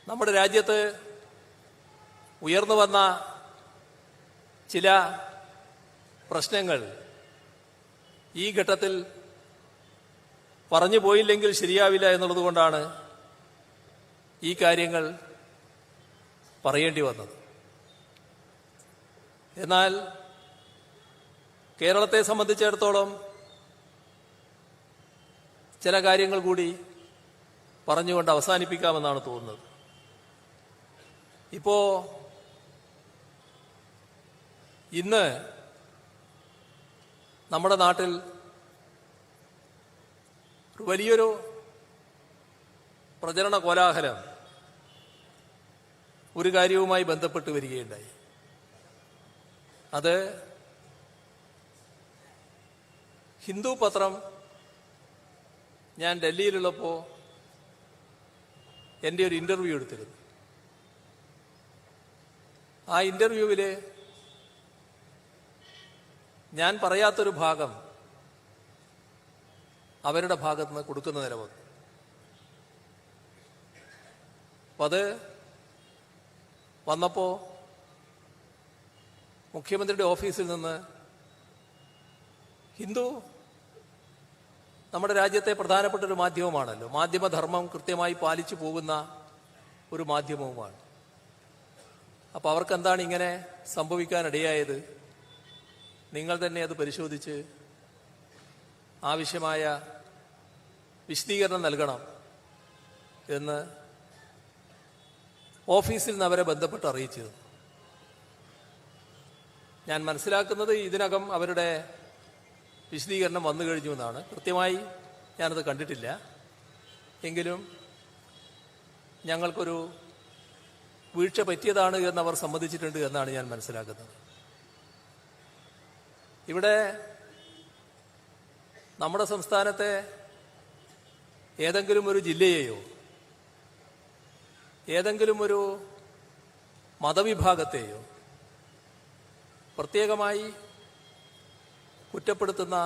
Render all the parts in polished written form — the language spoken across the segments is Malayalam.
നമ്മുടെ രാജ്യത്ത് ഉയർന്നു വന്ന ചില പ്രശ്നങ്ങൾ ഈ ഘട്ടത്തിൽ പറഞ്ഞു പോയില്ലെങ്കിൽ ശരിയാവില്ല എന്നുള്ളതുകൊണ്ടാണ് ഈ കാര്യങ്ങൾ പറയേണ്ടി വന്നത്. എന്നാൽ കേരളത്തെ സംബന്ധിച്ചിടത്തോളം ചില കാര്യങ്ങൾ കൂടി പറഞ്ഞുകൊണ്ട് അവസാനിപ്പിക്കാമെന്നാണ് തോന്നുന്നത്. ഇന്ന് നമ്മുടെ നാട്ടിൽ വലിയൊരു പ്രചരണ കോലാഹലം ഒരു കാര്യവുമായി ബന്ധപ്പെട്ട് വരികയുണ്ടായി. അത് ഹിന്ദു പത്രം ഞാൻ ഡൽഹിയിലുള്ളപ്പോൾ എൻ്റെ ഒരു ഇന്റർവ്യൂ എടുത്തിരുന്നു. ആ ഇന്റർവ്യൂവിൽ ഞാൻ പറയാത്തൊരു ഭാഗം അവരുടെ ഭാഗത്ത് നിന്ന് കൊടുക്കുന്ന നില വന്നു. അത് വന്നപ്പോൾ മുഖ്യമന്ത്രിയുടെ ഓഫീസിൽ നിന്ന് ഹിന്ദു നമ്മുടെ രാജ്യത്തെ പ്രധാനപ്പെട്ട ഒരു മാധ്യമമാണല്ലോ, മാധ്യമധർമ്മം കൃത്യമായി പാലിച്ചു പോകുന്ന ഒരു മാധ്യമവുമാണ്. അപ്പോൾ അവർക്കെന്താണ് ഇങ്ങനെ സംഭവിക്കാനിടയായത്? നിങ്ങൾ തന്നെ അത് പരിശോധിച്ച് ആവശ്യമായ വിശദീകരണം നൽകണം എന്ന് ഓഫീസിൽ നിന്ന് അവരെ ബന്ധപ്പെട്ട് അറിയിച്ചത്. ഞാൻ മനസ്സിലാക്കുന്നത് ഇതിനകം അവരുടെ വിശദീകരണം വന്നു കഴിഞ്ഞു എന്നാണ്. കൃത്യമായി ഞാനത് കണ്ടിട്ടില്ല. എങ്കിലും ഞങ്ങൾക്കൊരു വീഴ്ച പറ്റിയതാണ് എന്നവർ സമ്മതിച്ചിട്ടുണ്ട് എന്നാണ് ഞാൻ മനസ്സിലാക്കുന്നത്. ഇവിടെ നമ്മുടെ സംസ്ഥാനത്തെ ഏതെങ്കിലും ഒരു ജില്ലയെയോ ഏതെങ്കിലും ഒരു മതവിഭാഗത്തെയോ പ്രത്യേകമായി കുറ്റപ്പെടുത്തുന്ന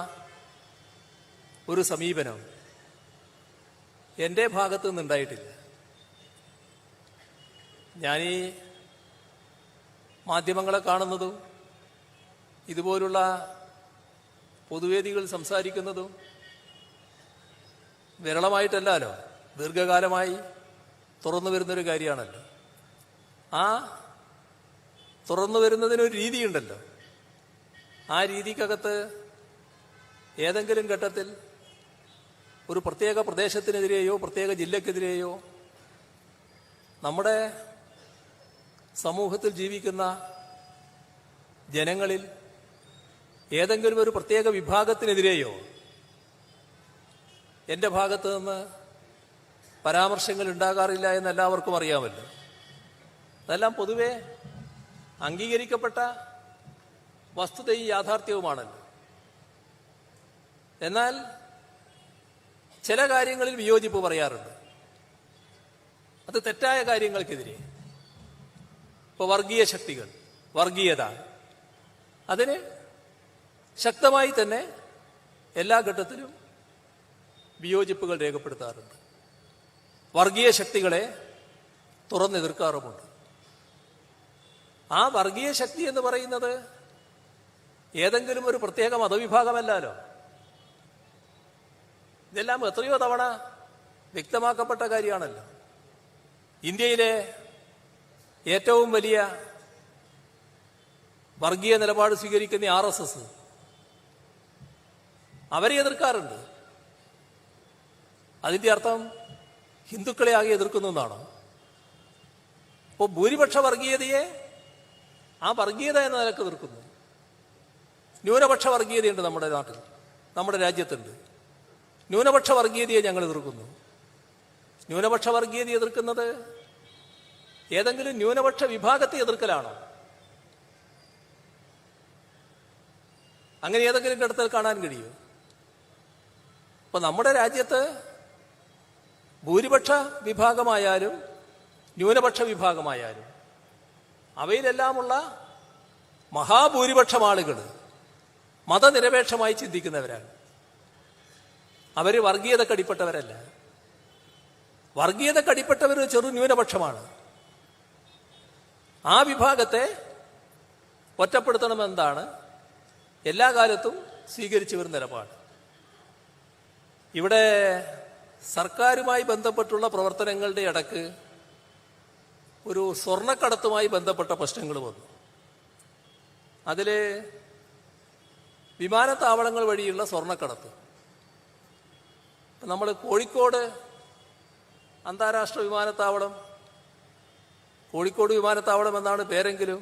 ഒരു സമീപനം എൻ്റെ ഭാഗത്തു നിന്നുണ്ടായിട്ടില്ല. ഞാനീ മാധ്യമങ്ങളെ കാണുന്നതും ഇതുപോലുള്ള പൊതുവേദികൾ സംസാരിക്കുന്നതും വിരളമായിട്ടല്ലോ, ദീർഘകാലമായി തുറന്നു വരുന്നൊരു കാര്യമാണല്ലോ. ആ തുറന്നു വരുന്നതിനൊരു രീതിയുണ്ടല്ലോ. ആ രീതിക്കകത്ത് ഏതെങ്കിലും ഘട്ടത്തിൽ ഒരു പ്രത്യേക പ്രദേശത്തിനെതിരെയോ പ്രത്യേക ജില്ലക്കെതിരെയോ നമ്മുടെ സമൂഹത്തിൽ ജീവിക്കുന്ന ജനങ്ങളിൽ ഏതെങ്കിലും ഒരു പ്രത്യേക വിഭാഗത്തിനെതിരെയോ എൻ്റെ ഭാഗത്ത് നിന്ന് പരാമർശങ്ങൾ ഉണ്ടാകാറില്ല എന്ന് എല്ലാവർക്കും അറിയാമല്ലോ. അതെല്ലാം പൊതുവെ അംഗീകരിക്കപ്പെട്ട വസ്തുതയും യാഥാർത്ഥ്യവുമാണല്ലോ. എന്നാൽ ചില കാര്യങ്ങളിൽ വിയോജിപ്പ് പറയാറുണ്ട്. അത് തെറ്റായ കാര്യങ്ങൾക്കെതിരെ. ഇപ്പോൾ വർഗീയ ശക്തികൾ, വർഗീയത, അതിന് ശക്തമായി തന്നെ എല്ലാ ഘട്ടത്തിലും വിയോജിപ്പുകൾ രേഖപ്പെടുത്താറുണ്ട്. വർഗീയ ശക്തികളെ തുറന്നെതിർക്കാറുമുണ്ട്. ആ വർഗീയ ശക്തി എന്ന് പറയുന്നത് ഏതെങ്കിലും ഒരു പ്രത്യേക മതവിഭാഗമല്ലല്ലോ. ഇതെല്ലാം എത്രയോ തവണ വ്യക്തമാക്കപ്പെട്ട കാര്യമാണല്ലോ. ഇന്ത്യയിലെ ഏറ്റവും വലിയ വർഗീയ നിലപാട് സ്വീകരിക്കുന്ന RSS അവരെ എതിർക്കാറുണ്ട്. അതിന്റെ അർത്ഥം ഹിന്ദുക്കളെ ആകെ എതിർക്കുന്നു എന്നാണോ? അപ്പോൾ ഭൂരിപക്ഷ വർഗീയതയെ ആ വർഗീയത എന്ന നിലക്ക് എതിർക്കുന്നു. ന്യൂനപക്ഷ വർഗീയതയുണ്ട് നമ്മുടെ നാട്ടിൽ, നമ്മുടെ രാജ്യത്തുണ്ട്. ന്യൂനപക്ഷ വർഗീയതയെ ഞങ്ങൾ എതിർക്കുന്നു. ന്യൂനപക്ഷ വർഗീയത എതിർക്കുന്നത് ഏതെങ്കിലും ന്യൂനപക്ഷ വിഭാഗത്തെ എതിർക്കലാണോ? അങ്ങനെ ഏതെങ്കിലും ഘട്ടത്തിൽ കാണാൻ കഴിയുമോ? അപ്പൊ നമ്മുടെ രാജ്യത്ത് ഭൂരിപക്ഷ വിഭാഗമായാലും ന്യൂനപക്ഷ വിഭാഗമായാലും അവയിലെല്ലാമുള്ള മഹാഭൂരിപക്ഷം ആളുകൾ മതനിരപേക്ഷമായി ചിന്തിക്കുന്നവരാണ്. അവർ വർഗീയതക്കടിപ്പെട്ടവരല്ല. വർഗീയതക്കടിപ്പെട്ടവർ ചെറു ന്യൂനപക്ഷമാണ്. ആ വിഭാഗത്തെ ഒറ്റപ്പെടുത്തണമെന്നതാണ് എല്ലാ കാലത്തും സ്വീകരിച്ചു വരുന്ന നിലപാട്. ഇവിടെ സർക്കാരുമായി ബന്ധപ്പെട്ടുള്ള പ്രവർത്തനങ്ങളുടെ ഇടക്ക് ഒരു സ്വർണ്ണക്കടത്തുമായി ബന്ധപ്പെട്ട പ്രശ്നങ്ങൾ വന്നു. അതിൽ വിമാനത്താവളങ്ങൾ വഴിയുള്ള സ്വർണ്ണക്കടത്ത്. നമ്മൾ കോഴിക്കോട് അന്താരാഷ്ട്ര വിമാനത്താവളം, കോഴിക്കോട് വിമാനത്താവളം എന്നാണ് പേരെങ്കിലും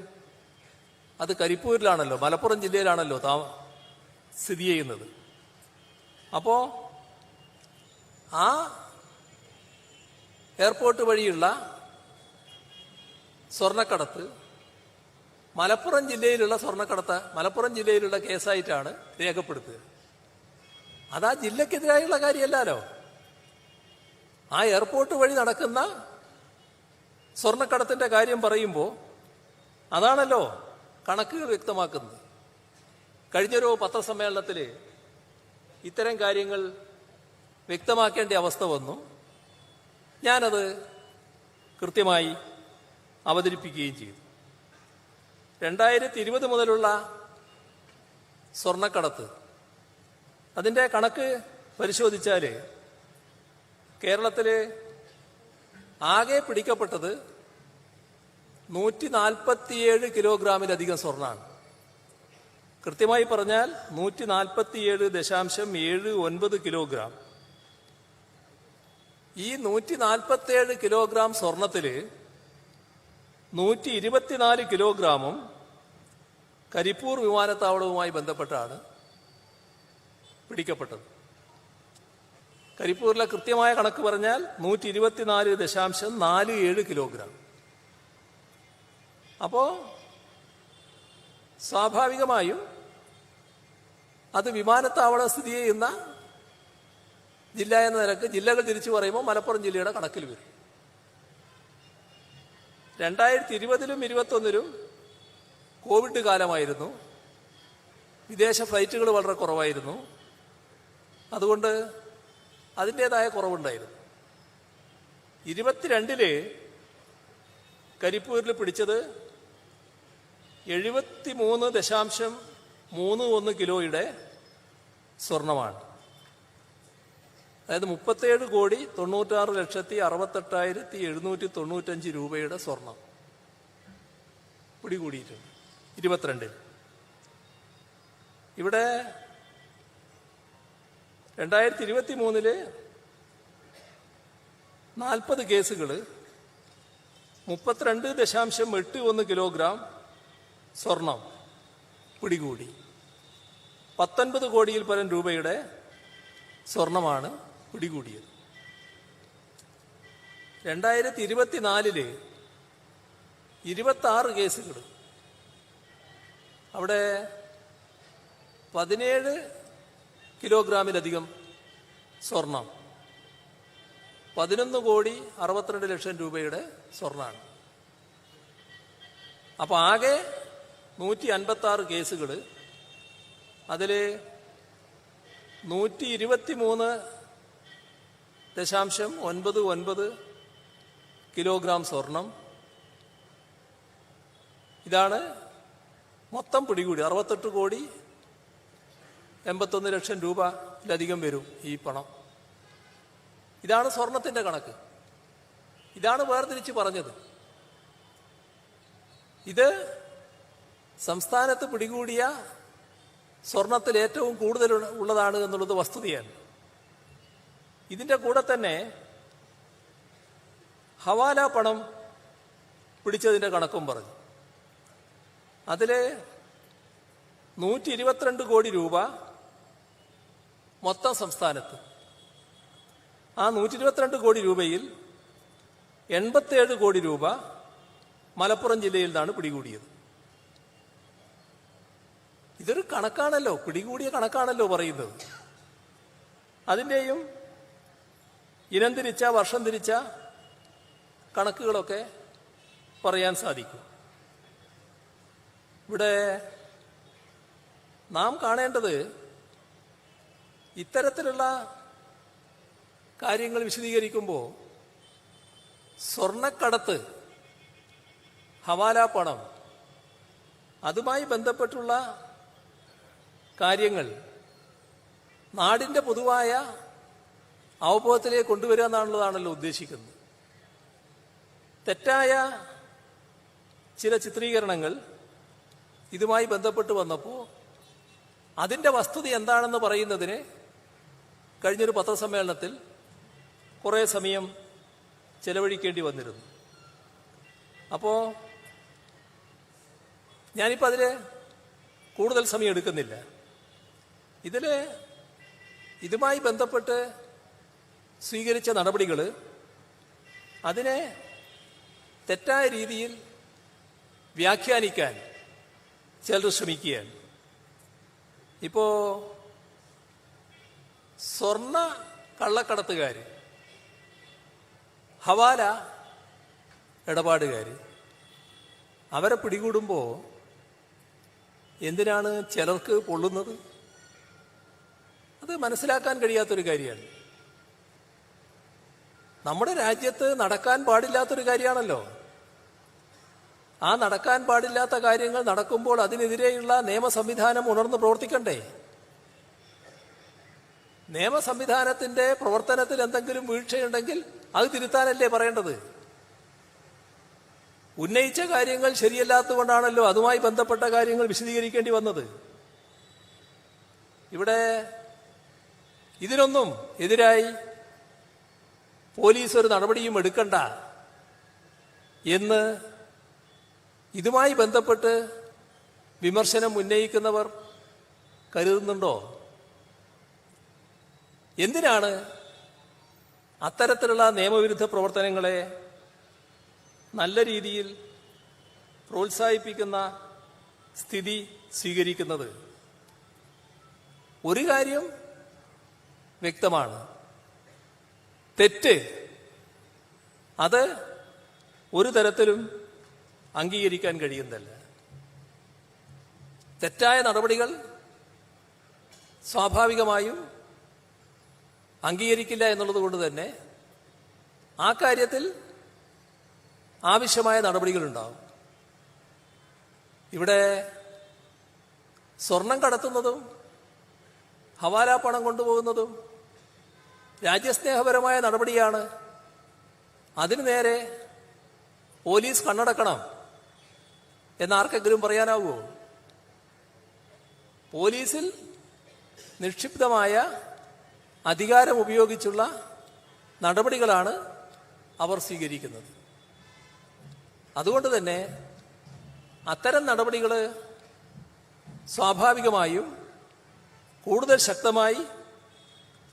അത് കരിപ്പൂരിലാണല്ലോ, മലപ്പുറം ജില്ലയിലാണല്ലോ സ്ഥിതി ചെയ്യുന്നത്. അപ്പോൾ ആ എയർപോർട്ട് വഴിയുള്ള സ്വർണ്ണക്കടത്ത് മലപ്പുറം ജില്ലയിലുള്ള കേസായിട്ടാണ് രേഖപ്പെടുത്തുക. അതാ ജില്ലക്കെതിരായുള്ള കാര്യമല്ലല്ലോ. ആ എയർപോർട്ട് വഴി നടക്കുന്ന സ്വർണ്ണക്കടത്തിന്റെ കാര്യം പറയുമ്പോൾ അതാണല്ലോ കണക്കുകൾ വ്യക്തമാക്കുന്നത്. കഴിഞ്ഞൊരു പത്രസമ്മേളനത്തിൽ ഇത്തരം കാര്യങ്ങൾ വ്യക്തമാക്കേണ്ട അവസ്ഥ വന്നു. ഞാനത് കൃത്യമായി അവതരിപ്പിക്കുകയും ചെയ്തു. 2020 മുതലുള്ള സ്വർണ്ണക്കടത്ത്, അതിൻ്റെ കണക്ക് പരിശോധിച്ചാൽ കേരളത്തിൽ ആകെ പിടിക്കപ്പെട്ടത് 147 കിലോഗ്രാമിലധികം സ്വർണ്ണമാണ്. കൃത്യമായി പറഞ്ഞാൽ 147.79 കിലോഗ്രാം. ഈ 147 കിലോഗ്രാം സ്വർണത്തിൽ 124 കിലോഗ്രാമും കരിപ്പൂർ വിമാനത്താവളവുമായി ബന്ധപ്പെട്ടാണ് പിടിക്കപ്പെട്ടത്. കരിപ്പൂരിലെ കൃത്യമായ കണക്ക് പറഞ്ഞാൽ 124.47 കിലോഗ്രാം. അപ്പോൾ സ്വാഭാവികമായും അത് വിമാനത്താവളം സ്ഥിതി ചെയ്യുന്ന ജില്ല എന്ന നിലക്ക് ജില്ലകൾ തിരിച്ചു പറയുമ്പോൾ മലപ്പുറം ജില്ലയുടെ കണക്കിൽ വരും. 2020-ലും 2021-ലും കോവിഡ് കാലമായിരുന്നു. വിദേശ ഫ്ലൈറ്റുകൾ വളരെ കുറവായിരുന്നു. അതുകൊണ്ട് അതിൻ്റെതായ കുറവുണ്ടായിരുന്നു. 2022 കരിപ്പൂരിൽ പിടിച്ചത് 73.31 കിലോയുടെ സ്വർണമാണ്. അതായത് 37,96,68,795 രൂപയുടെ സ്വർണം പിടികൂടിയിട്ടുണ്ട് 2022. ഇവിടെ 2023 40 കേസുകൾ 32.81 കിലോഗ്രാം സ്വർണം പിടികൂടി. 19 കോടിയിൽ പരം രൂപയുടെ സ്വർണമാണ് പിടികൂടിയത്. 2024 26 കേസുകൾ, അവിടെ 17 കിലോഗ്രാമിലധികം സ്വർണം, 11,62,00,000 രൂപയുടെ സ്വർണ്ണമാണ്. അപ്പോൾ ആകെ 156 കേസുകൾ, അതിൽ 123.99 കിലോഗ്രാം സ്വർണം. ഇതാണ് മൊത്തം പിടികൂടി. 68,81,00,000 രൂപയിലധികം വരും ഈ പണം. ഇതാണ് സ്വർണത്തിന്റെ കണക്ക്. ഇതാണ് വേർതിരിച്ച് പറഞ്ഞത്. ഇത് സംസ്ഥാനത്ത് പിടികൂടിയ സ്വർണത്തിൽ ഏറ്റവും കൂടുതൽ ഉള്ളതാണ് എന്നുള്ളത് വസ്തുതയാണ്. ഇതിൻ്റെ കൂടെ തന്നെ ഹവാല പണം പിടിച്ചതിൻ്റെ കണക്കും പറഞ്ഞു. അതിൽ 122 കോടി രൂപ മൊത്തം സംസ്ഥാനത്ത്. ആ 122 കോടി രൂപയിൽ 87 കോടി രൂപ മലപ്പുറം ജില്ലയിൽ നിന്നാണ് പിടികൂടിയത്. ഇതൊരു കണക്കാണല്ലോ, പിടികൂടിയ കണക്കാണല്ലോ പറയുന്നത്. അതിൻ്റെയും ഇനം തിരിച്ച വർഷം തിരിച്ച കണക്കുകളൊക്കെ പറയാൻ സാധിക്കും. ഇവിടെ നാം കാണേണ്ടത് ഇത്തരത്തിലുള്ള കാര്യങ്ങൾ വിശദീകരിക്കുമ്പോൾ സ്വർണ്ണക്കടത്ത്, ഹവാല പണം, അതുമായി ബന്ധപ്പെട്ടുള്ള കാര്യങ്ങൾ നാടിൻ്റെ പൊതുവായ അവബോധത്തിലേക്ക് കൊണ്ടുവരിക എന്നുള്ളതാണല്ലോ ഉദ്ദേശിക്കുന്നത്. തെറ്റായ ചില ചിത്രീകരണങ്ങൾ ഇതുമായി ബന്ധപ്പെട്ട് വന്നപ്പോൾ അതിൻ്റെ വസ്തുത എന്താണെന്ന് പറയുന്നതിന് കഴിഞ്ഞൊരു പത്രസമ്മേളനത്തിൽ കുറേ സമയം ചെലവഴിക്കേണ്ടി വന്നിരുന്നു. അപ്പോൾ ഞാനിപ്പോൾ അതിൽ കൂടുതൽ സമയം എടുക്കുന്നില്ല. ഇതുമായി ബന്ധപ്പെട്ട് സ്വീകരിച്ച നടപടികൾ അതിനെ തെറ്റായ രീതിയിൽ വ്യാഖ്യാനിക്കാൻ ചിലർ ശ്രമിക്കുകയാണ്. ഇപ്പോൾ സ്വർണ്ണ കള്ളക്കടത്തുകാർ, ഹവാല ഇടപാടുകാർ, അവരെ പിടികൂടുമ്പോൾ എന്തിനാണ് ചിലർക്ക് പൊള്ളുന്നത്? അത് മനസ്സിലാക്കാൻ കഴിയാത്തൊരു കാര്യമാണ്. നമ്മുടെ രാജ്യത്ത് നടക്കാൻ പാടില്ലാത്തൊരു കാര്യമാണല്ലോ. ആ നടക്കാൻ പാടില്ലാത്ത കാര്യങ്ങൾ നടക്കുമ്പോൾ അതിനെതിരെയുള്ള നിയമ സംവിധാനം ഉണർന്ന് പ്രവർത്തിക്കണ്ടേ? നിയമ സംവിധാനത്തിന്റെ പ്രവർത്തനത്തിൽ എന്തെങ്കിലും വീഴ്ചയുണ്ടെങ്കിൽ അത് തിരുത്താനല്ലേ പറയേണ്ടത്? ഉന്നയിച്ച കാര്യങ്ങൾ ശരിയല്ലാത്തതുകൊണ്ടാണല്ലോ അതുമായി ബന്ധപ്പെട്ട കാര്യങ്ങൾ വിശദീകരിക്കേണ്ടി വന്നത്. ഇവിടെ ഇതിനൊന്നും എതിരായി പോലീസ് ഒരു നടപടിയും എടുക്കണ്ട എന്ന് ഇതുമായി ബന്ധപ്പെട്ട് വിമർശനം ഉന്നയിക്കുന്നവർ കരുതുന്നുണ്ടോ? എന്തിനാണ് അത്തരത്തിലുള്ള നിയമവിരുദ്ധ പ്രവർത്തനങ്ങളെ നല്ല രീതിയിൽ പ്രോത്സാഹിപ്പിക്കുന്ന സ്ഥിതി സ്വീകരിക്കുന്നത്? ഒരു കാര്യം വ്യക്തമാണ്, തെറ്റ് അത് ഒരു തരത്തിലും അംഗീകരിക്കാൻ കഴിയുന്നതല്ല. തെറ്റായ നടപടികൾ സ്വാഭാവികമായും അംഗീകരിക്കില്ല എന്നുള്ളത് കൊണ്ട് തന്നെ ആ കാര്യത്തിൽ ആവശ്യമായ നടപടികളുണ്ടാവും. ഇവിടെ സ്വർണം കടത്തുന്നതും ഹവാല പണം കൊണ്ടുപോകുന്നതും രാജ്യസ്നേഹപരമായ നടപടിയാണ്. അതിനു നേരെ പോലീസ് കണ്ണടക്കണം എന്നാർക്കെങ്കിലും പറയാനാവുമോ? പോലീസിൽ നിക്ഷിപ്തമായ അധികാരം ഉപയോഗിച്ചുള്ള നടപടികളാണ് അവർ സ്വീകരിക്കുന്നത്. അതുകൊണ്ട് തന്നെ അത്തരം നടപടികൾ സ്വാഭാവികമായും കൂടുതൽ ശക്തമായി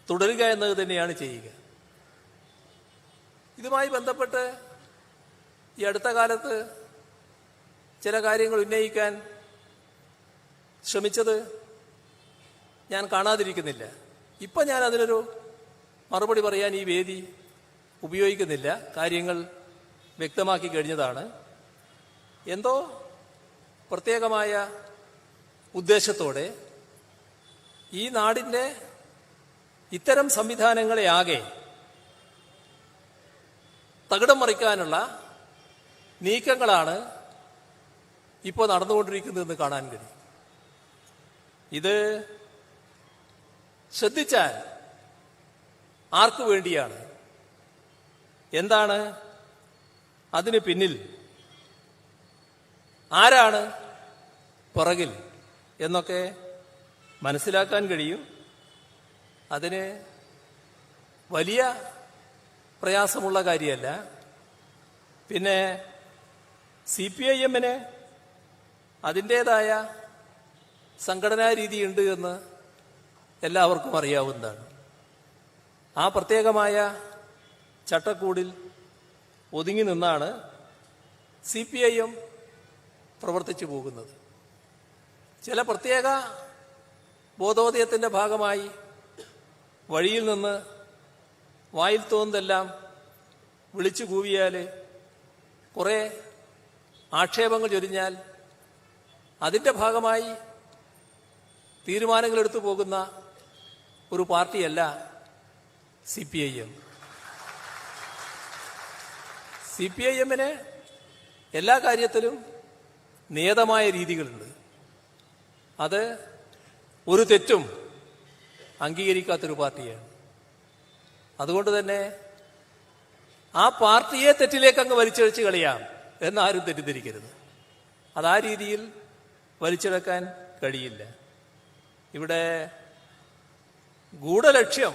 തുടരുക എന്നത് തന്നെയാണ് ചെയ്യുക. ഇതുമായി ബന്ധപ്പെട്ട് ഈ അടുത്ത കാലത്ത് ചില കാര്യങ്ങൾ ഉന്നയിക്കാൻ ശ്രമിച്ചത് ഞാൻ കാണാതിരിക്കുന്നില്ല. ഇപ്പം ഞാൻ അതിനൊരു മറുപടി പറയാൻ ഈ വേദി ഉപയോഗിക്കുന്നില്ല. കാര്യങ്ങൾ വ്യക്തമാക്കി കഴിഞ്ഞതാണ്. എന്തോ പ്രത്യേകമായ ഉദ്ദേശത്തോടെ ഈ നാടിൻ്റെ ഇത്തരം സംവിധാനങ്ങളെ ആകെ തകിടം മറിക്കാനുള്ള നീക്കങ്ങളാണ് ഇപ്പോൾ നടന്നുകൊണ്ടിരിക്കുന്നതെന്ന് കാണാൻ കഴിയും. ഇത് ശ്രദ്ധിച്ചാൽ ആർക്കു വേണ്ടിയാണ്, എന്താണ് അതിന് പിന്നിൽ, ആരാണ് പിറകിൽ എന്നൊക്കെ മനസ്സിലാക്കാൻ കഴിയും. അതിന് വലിയ പ്രയാസമുള്ള കാര്യമല്ല. പിന്നെ CPIM-ന് അതിൻ്റേതായ സംഘടനാ രീതിയുണ്ട് എന്ന് എല്ലാവർക്കും അറിയാവുന്നതാണ്. ആ പ്രത്യേകമായ ചട്ടക്കൂടിൽ ഒതുങ്ങി നിന്നാണ് CPIM പ്രവർത്തിച്ചു പോകുന്നത്. ചില പ്രത്യേക ബോധോദയത്തിൻ്റെ ഭാഗമായി വഴിയിൽ നിന്ന് വായിൽ തോന്നുന്നതെല്ലാം വിളിച്ചു കൂവിയാൽ, കുറേ ആക്ഷേപങ്ങൾ ചൊരിഞ്ഞാൽ അതിൻ്റെ ഭാഗമായി തീരുമാനങ്ങളെടുത്തു പോകുന്ന ഒരു പാർട്ടിയല്ല CPIM. CPIM-ന് എല്ലാ കാര്യത്തിലും നിയതമായ രീതികളുണ്ട്. അത് ഒരു തെറ്റും അംഗീകരിക്കാത്തൊരു പാർട്ടിയാണ്. അതുകൊണ്ട് തന്നെ ആ പാർട്ടിയെ തെറ്റിലേക്ക് അങ്ങ് വലിച്ചഴിച്ച് കളയാം എന്നാരും തെറ്റിദ്ധരിക്കരുത്. അത് ആ രീതിയിൽ വലിച്ചിഴക്കാൻ കഴിയില്ല. ഇവിടെ ഗൂഢലക്ഷ്യം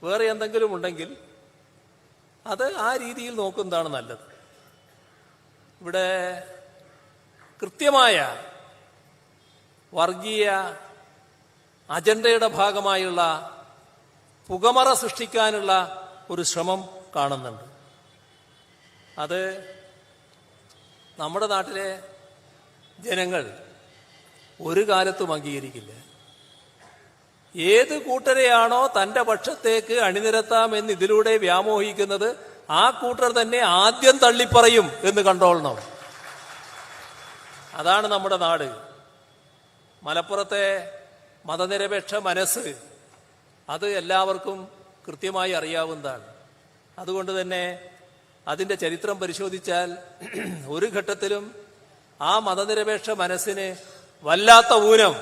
വേറെ എന്തെങ്കിലും ഉണ്ടെങ്കിൽ അത് ആ രീതിയിൽ നോക്കുന്നതാണ് നല്ലത്. ഇവിടെ കൃത്യമായ വർഗീയ അജണ്ടയുടെ ഭാഗമായുള്ള പുകമറ സൃഷ്ടിക്കാനുള്ള ഒരു ശ്രമം കാണുന്നുണ്ട്. അത് നമ്മുടെ നാട്ടിലെ ജനങ്ങൾ ഒരു കാലത്തും അംഗീകരിക്കില്ല. ഏത് കൂട്ടരെയാണോ തന്റെ പക്ഷത്തേക്ക് അണിനിരത്താമെന്ന് ഇതിലൂടെ വ്യാമോഹിക്കുന്നത് ആ കൂട്ടർ തന്നെ ആദ്യം തള്ളിപ്പറയും എന്ന് കണ്ടോളണം. അതാണ് നമ്മുടെ നാട്. മലപ്പുറത്തെ മതനിരപേക്ഷ മനസ്സ് അത് എല്ലാവർക്കും കൃത്യമായി അറിയാവുന്നതാണ്. അതുകൊണ്ട് തന്നെ അതിൻ്റെ ചരിത്രം പരിശോധിച്ചാൽ ഒരു ഘട്ടത്തിലും ആ മതനിരപേക്ഷ മനസ്സിന് വല്ലാത്ത ഊനം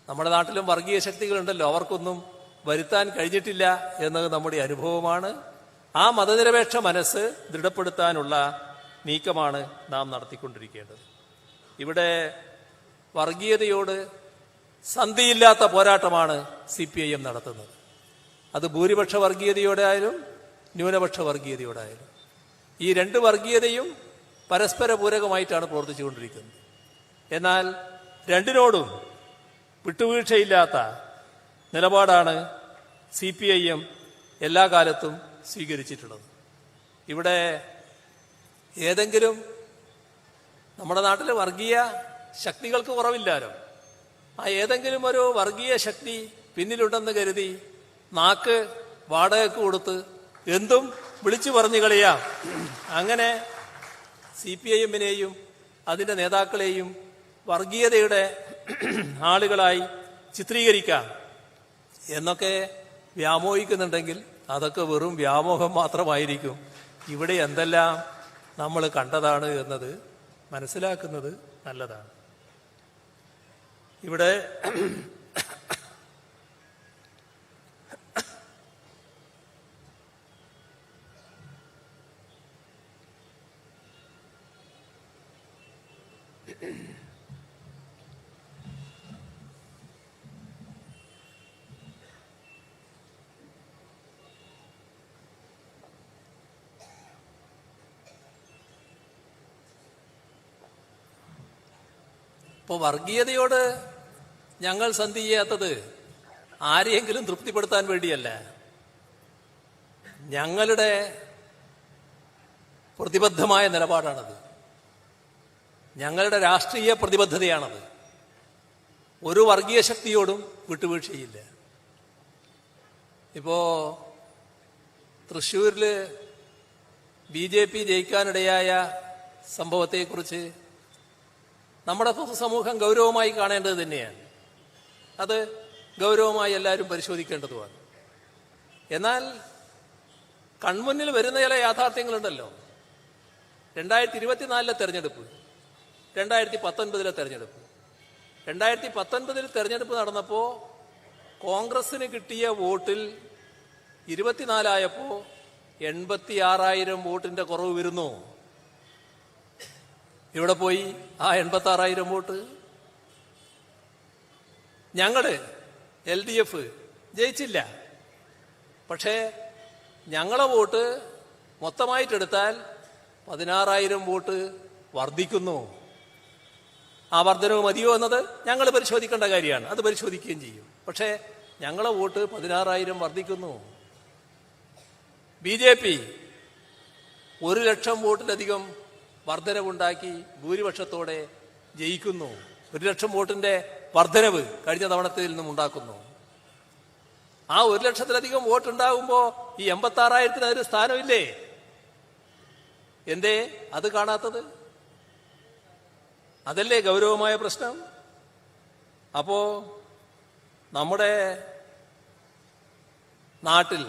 നമ്മുടെ നാട്ടിലും വർഗീയ ശക്തികളുണ്ടല്ലോ, അവർക്കൊന്നും വരുത്താൻ കഴിഞ്ഞിട്ടില്ല എന്നത് നമ്മുടെ അനുഭവമാണ്. ആ മതനിരപേക്ഷ മനസ്സ് ദൃഢപ്പെടുത്താനുള്ള നീക്കമാണ് നാം നടത്തിക്കൊണ്ടിരിക്കേണ്ടത്. ഇവിടെ വർഗീയതയോട് സന്ധിയില്ലാത്ത പോരാട്ടമാണ് CPIM നടത്തുന്നത്. അത് ഭൂരിപക്ഷ വർഗീയതയോടെ ആയാലും ന്യൂനപക്ഷ വർഗീയതയോടായാലും. ഈ രണ്ട് വർഗീയതയും പരസ്പര പൂരകമായിട്ടാണ് പ്രവർത്തിച്ചുകൊണ്ടിരിക്കുന്നത്. എന്നാൽ രണ്ടിനോടും വിട്ടുവീഴ്ചയില്ലാത്ത നിലപാടാണ് CPIM എല്ലാ കാലത്തും സ്വീകരിച്ചിട്ടുള്ളത്. ഇവിടെ ഏതെങ്കിലും നമ്മുടെ നാട്ടിലെ വർഗീയ ശക്തികൾക്ക് കുറവില്ലാലോ. ആ ഏതെങ്കിലും ഒരു വർഗീയ ശക്തി പിന്നിലുണ്ടെന്ന് കരുതി നാക്ക് വാടകയ്ക്ക് കൊടുത്ത് എന്തും വിളിച്ചു പറഞ്ഞു കളയാം. അങ്ങനെ CPIM-നെയും അതിൻ്റെ നേതാക്കളെയും വർഗീയതയുടെ ആളുകളായി ചിത്രീകരിക്കാം എന്നൊക്കെ വ്യാമോഹിക്കുന്നുണ്ടെങ്കിൽ അതൊക്കെ വെറും വ്യാമോഹം മാത്രമായിരിക്കും. ഇവിടെ എന്തെല്ലാം നമ്മൾ കണ്ടതാണ് എന്നത് മനസ്സിലാക്കുന്നത് നല്ലതാണ്. ഇവിടെ ഇപ്പോൾ വർഗീയതയോട് ഞങ്ങൾ സന്ധി ചെയ്യാത്തത് ആരെയെങ്കിലും തൃപ്തിപ്പെടുത്താൻ വേണ്ടിയല്ല. ഞങ്ങളുടെ പ്രതിബദ്ധമായ നിലപാടാണത്. ഞങ്ങളുടെ രാഷ്ട്രീയ പ്രതിബദ്ധതയാണത്. ഒരു വർഗീയ ശക്തിയോടും വിട്ടുവീഴ്ചയില്ല. ഇപ്പോ തൃശ്ശൂരിൽ BJP ജയിക്കാനിടയായ സംഭവത്തെക്കുറിച്ച് നമ്മുടെ പൊതുസമൂഹം ഗൗരവമായി കാണേണ്ടത് തന്നെയാണ്. അത് ഗൗരവമായി എല്ലാവരും പരിശോധിക്കേണ്ടതുമാണ്. എന്നാൽ കൺമുന്നിൽ വരുന്ന ചില യാഥാർത്ഥ്യങ്ങളുണ്ടല്ലോ. 2024 തെരഞ്ഞെടുപ്പ്, 2019 തെരഞ്ഞെടുപ്പ്. 2019 തെരഞ്ഞെടുപ്പ് നടന്നപ്പോൾ കോൺഗ്രസിന് കിട്ടിയ വോട്ടിൽ 24 ആയപ്പോൾ 86,000 വോട്ടിന്റെ കുറവ് വരുന്നു. ഇവിടെ പോയി ആ 86,000 വോട്ട്? ഞങ്ങള് LDF ജയിച്ചില്ല. പക്ഷേ ഞങ്ങളെ വോട്ട് മൊത്തമായിട്ടെടുത്താൽ 16,000 വോട്ട് വർദ്ധിക്കുന്നു. ആ വർധനവ് മതിയോ എന്നത് ഞങ്ങൾ പരിശോധിക്കേണ്ട കാര്യമാണ്. അത് പരിശോധിക്കുകയും ചെയ്യും. പക്ഷേ ഞങ്ങളെ വോട്ട് 16,000 വർദ്ധിക്കുന്നു. BJP 1,00,000 വോട്ടിലധികം വർധനവുണ്ടാക്കി ഭൂരിപക്ഷത്തോടെ ജയിക്കുന്നു. 1,00,000 വോട്ടിന്റെ വർധനവ് കഴിഞ്ഞ തവണത്തിൽ നിന്നും ഉണ്ടാക്കുന്നു. ആ 1,00,000-ലധികം വോട്ടുണ്ടാകുമ്പോൾ ഈ 86,000-ന് സ്ഥാനമില്ലേ? എന്തേ അത് കാണാത്തത്? അതല്ലേ ഗൗരവമായ പ്രശ്നം. അപ്പോ നമ്മുടെ നാട്ടിൽ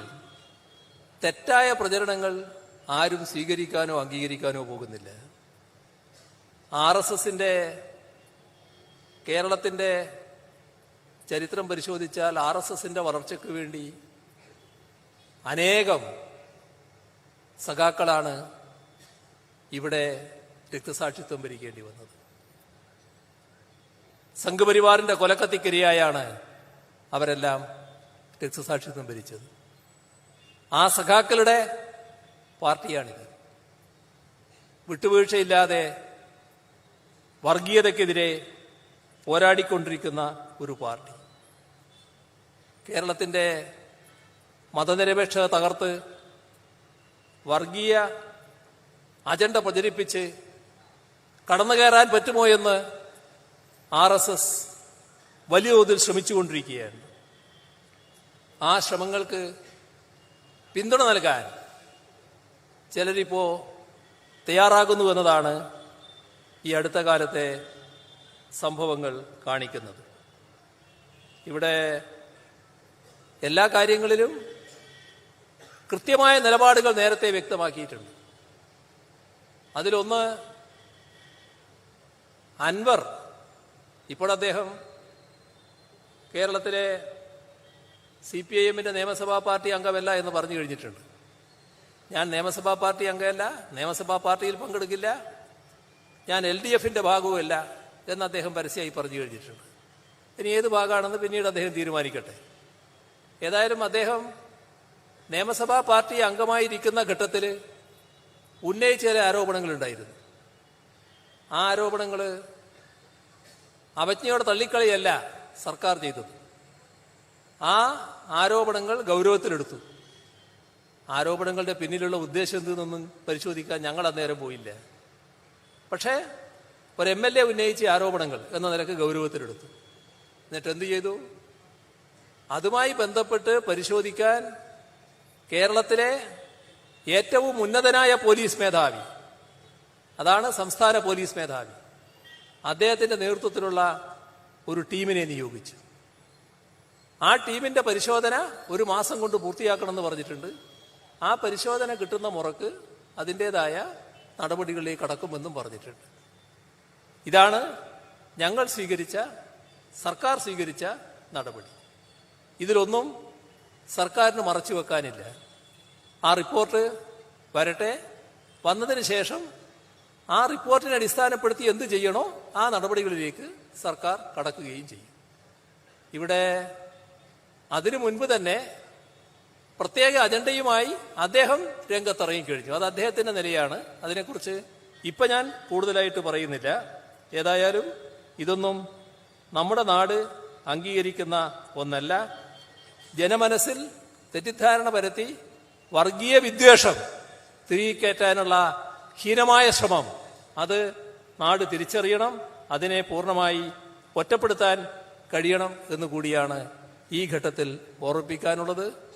തെറ്റായ പ്രചരണങ്ങൾ ആരും സ്വീകരിക്കാനോ അംഗീകരിക്കാനോ പോകുന്നില്ല. RSSന്റെ കേരളത്തിന്റെ ചരിത്രം പരിശോധിച്ചാൽ RSSന്റെ വളർച്ചയ്ക്ക് വേണ്ടി അനേകം സഖാക്കളാണ് ഇവിടെ രക്തസാക്ഷിത്വം വരിക്കേണ്ടി വന്നത്. സംഘപരിവാറിന്റെ കൊലക്കത്തിക്കരിയായാണ് അവരെല്ലാം രക്തസാക്ഷിത്വം ഭരിച്ചത്. ആ സഖാക്കളുടെ പാർട്ടിയാണിത്. വിട്ടുവീഴ്ചയില്ലാതെ വർഗീയതയ്ക്കെതിരെ പോരാടിക്കൊണ്ടിരിക്കുന്ന ഒരു പാർട്ടി. കേരളത്തിന്റെ മതനിരപേക്ഷത തകർത്ത് വർഗീയ അജണ്ട പ്രചരിപ്പിച്ച് കടന്നുകയറാൻ പറ്റുമോ എന്ന് RSS വലിയ തോതിൽ ശ്രമിച്ചുകൊണ്ടിരിക്കുകയാണ്. ആ ശ്രമങ്ങൾക്ക് പിന്തുണ നൽകാൻ ചിലരിപ്പോ തയ്യാറാകുന്നു എന്നതാണ് ഈ അടുത്ത കാലത്തെ സംഭവങ്ങൾ കാണിക്കുന്നത്. ഇവിടെ എല്ലാ കാര്യങ്ങളിലും കൃത്യമായ നിലപാടുകൾ നേരത്തെ വ്യക്തമാക്കിയിട്ടുണ്ട്. അതിലൊന്ന് അൻവർ, ഇപ്പോൾ അദ്ദേഹം കേരളത്തിലെ CPIMന്റെ നിയമസഭാ പാർട്ടി അംഗമല്ല എന്ന് പറഞ്ഞു കഴിഞ്ഞിട്ടുണ്ട്. ഞാൻ നിയമസഭാ പാർട്ടി അംഗമല്ല, നിയമസഭാ പാർട്ടിയിൽ പങ്കെടുക്കില്ല, ഞാൻ LDFന്റെ ഭാഗവുമല്ല എന്ന് അദ്ദേഹം പരസ്യമായി പറഞ്ഞു കഴിഞ്ഞിട്ടുണ്ട്. ഇനി ഏത് ഭാഗമാണെന്ന് പിന്നീട് അദ്ദേഹം തീരുമാനിക്കട്ടെ. ഏതായാലും അദ്ദേഹം നിയമസഭാ പാർട്ടി അംഗമായിരിക്കുന്ന ഘട്ടത്തിൽ ഉന്നയിച്ച ചില ആരോപണങ്ങളുണ്ടായിരുന്നു. ആ ആരോപണങ്ങൾ അവജ്ഞയോടെ തള്ളിക്കളിയല്ല സർക്കാർ ചെയ്തത്. ആ ആരോപണങ്ങൾ ഗൗരവത്തിലെടുത്തു. ആരോപണങ്ങളുടെ പിന്നിലുള്ള ഉദ്ദേശം എന്തെന്നൊന്നും പരിശോധിക്കാൻ ഞങ്ങൾ അന്നേരം പോയില്ല. പക്ഷേ ഒരു MLA ഉന്നയിച്ച ആരോപണങ്ങൾ എന്ന നിലക്ക് ഗൗരവത്തിലെടുത്തു. എന്നിട്ട് എന്ത് ചെയ്തു? അതുമായി ബന്ധപ്പെട്ട് പരിശോധിക്കാൻ കേരളത്തിലെ ഏറ്റവും ഉന്നതനായ പോലീസ് മേധാവി, അതാണ് സംസ്ഥാന പോലീസ് മേധാവി, അദ്ദേഹത്തിന്റെ നേതൃത്വത്തിലുള്ള ഒരു ടീമിനെ നിയോഗിച്ചു. ആ ടീമിന്റെ പരിശോധന 1 മാസം കൊണ്ട് പൂർത്തിയാക്കണമെന്ന് പറഞ്ഞിട്ടുണ്ട്. ആ പരിശോധന കിട്ടുന്ന മുറക്ക് അതിൻ്റെതായ നടപടികളിലേക്ക് കടക്കുമെന്നും പറഞ്ഞിട്ടുണ്ട്. ഇതാണ് ഞങ്ങൾ സ്വീകരിച്ച, സർക്കാർ സ്വീകരിച്ച നടപടി. ഇതിലൊന്നും സർക്കാരിന് മറച്ചു വെക്കാനില്ല. ആ റിപ്പോർട്ട് വരട്ടെ, വന്നതിന് ശേഷം ആ റിപ്പോർട്ടിനെ അടിസ്ഥാനപ്പെടുത്തി എന്ത് ചെയ്യണോ ആ നടപടികളിലേക്ക് സർക്കാർ കടക്കുകയും ചെയ്യും. ഇവിടെ അതിനു മുൻപ് തന്നെ പ്രത്യേക അജണ്ടയുമായി അദ്ദേഹം രംഗത്തിറങ്ങി കഴിഞ്ഞു. അത് അദ്ദേഹത്തിന്റെ നിലയാണ്. അതിനെക്കുറിച്ച് ഇപ്പം ഞാൻ കൂടുതലായിട്ട് പറയുന്നില്ല. ഏതായാലും ഇതൊന്നും നമ്മുടെ നാട് അംഗീകരിക്കുന്ന ഒന്നല്ല. ജനമനസ്സിൽ തെറ്റിദ്ധാരണ പരത്തി വർഗീയ വിദ്വേഷം തിരികെ കയറ്റാനുള്ള ഹീനമായ ശ്രമം അത് നാട് തിരിച്ചറിയണം. അതിനെ പൂർണ്ണമായി ഒറ്റപ്പെടുത്താൻ കഴിയണം എന്നുകൂടിയാണ് ഈ ഘട്ടത്തിൽ ഓർമ്മിപ്പിക്കാനുള്ളത്.